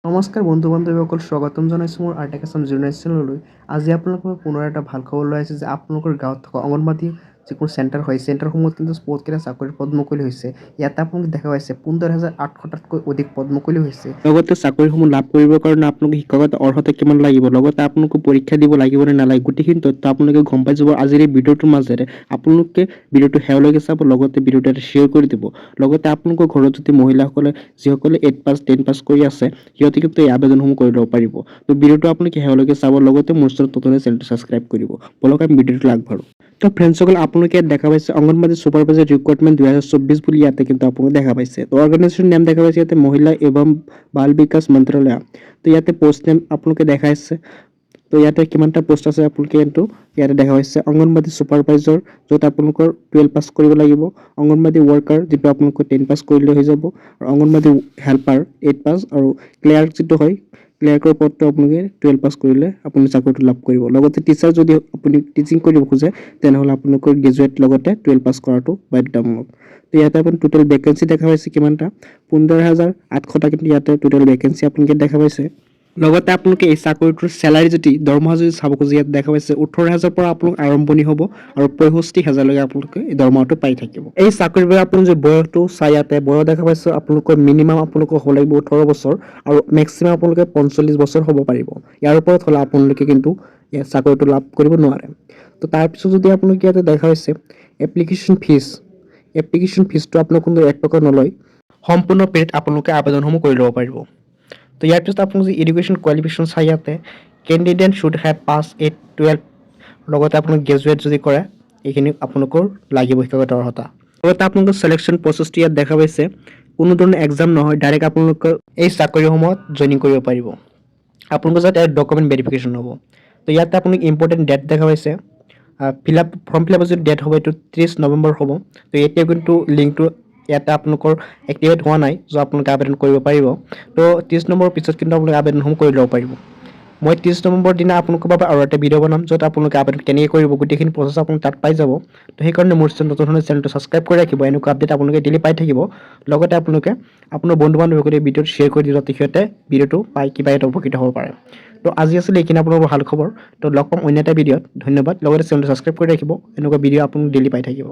নমস্কাৰ বন্ধু বান্ধৱীসকল, স্বাগতম জনাইছোঁ মোৰ আৰ্ট একাডেমী জুনিয়ৰ চেনেললৈ। আজি আপোনালোকৰ পুনৰ এটা ভাল খবৰ লৈ আহিছে যে আপোনালোকৰ গাঁৱত থকা অংগনবাদী যিকোনো চেণ্টাৰ হয়, চেণ্টাৰসমূহত কিন্তু বহুতকেইটা চাকৰিৰ পদ মুকলি হৈছে। ইয়াতে আপোনালোকে দেখা পাইছে 15,800টাতকৈ অধিক পদ মুকলি হৈছে। লগতে চাকৰিসমূহ লাভ কৰিবৰ কাৰণে আপোনালোকে শিক্ষাগত অৰ্হতা কিমান লাগিব, লগতে আপোনালোকে পৰীক্ষা দিব লাগিব নে নালাগে, গোটেইখিনি তথ্য আপোনালোকে গম পাই যাব আজিৰ এই ভিডিঅ'টোৰ মাজেৰে। আপোনালোকে ভিডিঅ'টো শেষলৈকে চাব, লগতে ভিডিঅ'টো এটা শ্বেয়াৰ কৰি দিব। লগতে আপোনালোকৰ ঘৰত যদি মহিলাসকলে যিসকলে 8 পাছ 10 পাছ কৰি আছে সিহঁতে কিন্তু এই আবেদনসমূহ কৰি ল'ব পাৰিব। তো ভিডিঅ'টো আপোনালোকে শেষলৈকে চাব, লগতে মোৰ চেনেলটো ছাবস্ক্ৰাইব কৰিব। বলক আমি ভিডিঅ'টো আগবাঢ়ো। তো ফ্ৰেণ্ডসকল, আপোনালোকে ইয়াত দেখা পাইছে অংগনবাদী ছুপাৰভাইজাৰ ৰিক্ৰুটমেণ্ট 2024 বুলি ইয়াতে কিন্তু আপোনালোকে দেখা পাইছে। তো অৰ্গেনাইজেশ্যন নেম দেখা পাইছে ইয়াতে মহিলা এবং বাল বিকাশ মন্ত্ৰালয়। তো ইয়াতে পোষ্ট নেম আপোনালোকে দেখাইছে। তো ইয়াতে কিমানটা পোষ্ট আছে আপোনালোকে কিন্তু ইয়াতে দেখা পাইছে। অংগনবাদী ছুপাৰভাইজাৰ, য'ত আপোনালোকৰ 12 পাছ কৰিব লাগিব। অংগনবাদী ৱৰ্কাৰ, যিটো আপোনালোকে 10 পাছ কৰিলে হৈ যাব। আৰু অংগনবাদী হেল্পাৰ 8 পাছ, আৰু ক্লাৰ্ক যিটো হয় ক্লাৰ্কৰ পদটো আপোনালোকে 12 পাছ কৰিলে আপুনি চাকৰিটো লাভ কৰিব। লগতে টিচাৰ যদি আপুনি টিচিং কৰিব খোজে তেনেহ'লে আপোনালোকৰ গ্ৰেজুৱেট লগতে 12 পাছ কৰাটো বাধ্যতামূলক। তো ইয়াতে আপুনি টোটেল ভেকেঞ্চি দেখা পাইছে কিমানটা, 15,800টা কিন্তু ইয়াতে টোটেল ভেকেঞ্চি আপোনালোকে দেখা পাইছে। লগতে আপোনালোকে এই চাকৰিটোৰ চেলাৰী যদি দৰমহা যদি চাব খোজে ইয়াত দেখা পাইছে 18,000 পৰা আপোনালোক আৰম্ভণি হ'ব আৰু 65,000লৈকে আপোনালোকে এই দৰমহাটো পাই থাকিব। এই চাকৰিৰ বাবে আপুনি যদি বয়সটো চাই ইয়াতে বয়স দেখা পাইছে আপোনালোকৰ মিনিমাম আপোনালোকৰ হ'ব লাগিব 18 বছৰ আৰু মেক্সিমাম আপোনালোকে 45 বছৰ হ'ব পাৰিব। ইয়াৰ ওপৰত হ'লে আপোনালোকে কিন্তু এই চাকৰিটো লাভ কৰিব নোৱাৰে। তো তাৰপিছত যদি আপোনালোকে ইয়াতে দেখা পাইছে এপ্লিকেশ্যন ফিজটো আপোনালোকে কোনো 1 টকা নলয়। সম্পূৰ্ণ পে'ড আপোনালোকে আবেদনসমূহ কৰি ল'ব পাৰিব। তো ইয়াৰ পিছত আপোনালোকে যদি এডুকেশ্যন কোৱালিফিকেশ্যন চাই ইয়াতে কেণ্ডিডেট শুড হেভ পাছ 8, 12, লগতে আপোনালোকে গ্ৰেজুৱেট যদি কৰে এইখিনি আপোনালোকৰ লাগিব শিক্ষাগত অৰ্হতা। লগতে আপোনালোকৰ চিলেকশ্যন প্ৰচেছটো ইয়াত দেখা পাইছে। কোনো ধৰণৰ এক্সাম নহয়, ডাইৰেক্ট আপোনালোকে এই চাকৰিসমূহত জইনিং কৰিব পাৰিব। আপোনালোকৰ যাতে ডকুমেণ্ট ভেৰিফিকেশ্যন হ'ব। তো ইয়াতে আপোনালোকে ইম্পৰ্টেণ্ট ডেট দেখা পাইছে। ফৰ্ম ফিল আপৰ যদি ডেট হ'ব এইটো 30 নৱেম্বৰ হ'ব। তো এতিয়া কিন্তু লিংকটো ইয়াতে আপোনালোকৰ এক্টিভেট হোৱা নাই, য'ত আপোনালোকে আবেদন কৰিব পাৰিব। তো 30 নম্বৰৰ পিছত কিন্তু আপোনালোকে আবেদনসমূহ কৰি ল'ব পাৰিব। মই 30 নৱেম্বৰ দিনা আপোনালোকৰ বাবে আৰু এটা ভিডিঅ' বনাম, য'ত আপোনালোকে আবেদন কেনেকৈ কৰিব গোটেইখিনি প্ৰচেছ আপোনালোকে তাত পাই যাব। তো সেইকাৰণে মোৰ নতুন ধৰণৰ চেনেলটো ছাবস্ক্ৰাইব কৰি ৰাখিব, এনেকুৱা আপডেট আপোনালোকে ডেইলি পাই থাকিব। লগতে আপোনালোকে আপোনাৰ বন্ধু বান্ধৱীৰ এই ভিডিঅ'টো শ্বেয়াৰ কৰি দিব, যাতে সিহঁতে ভিডিঅ'টো পাই কিবা এটা উপকৃত হ'ব পাৰে। তো আজি আছিলে এইখিনি আপোনালোকৰ ভাল খবৰ। তো লগ পাম অন্য এটা ভিডিঅ'ত। ধন্যবাদ। লগতে চেনেলটো ছাবস্ক্ৰাইব কৰি ৰাখিব, এনেকুৱা ভিডিঅ' আপোনালোকে ডেইলি পাই থাকিব।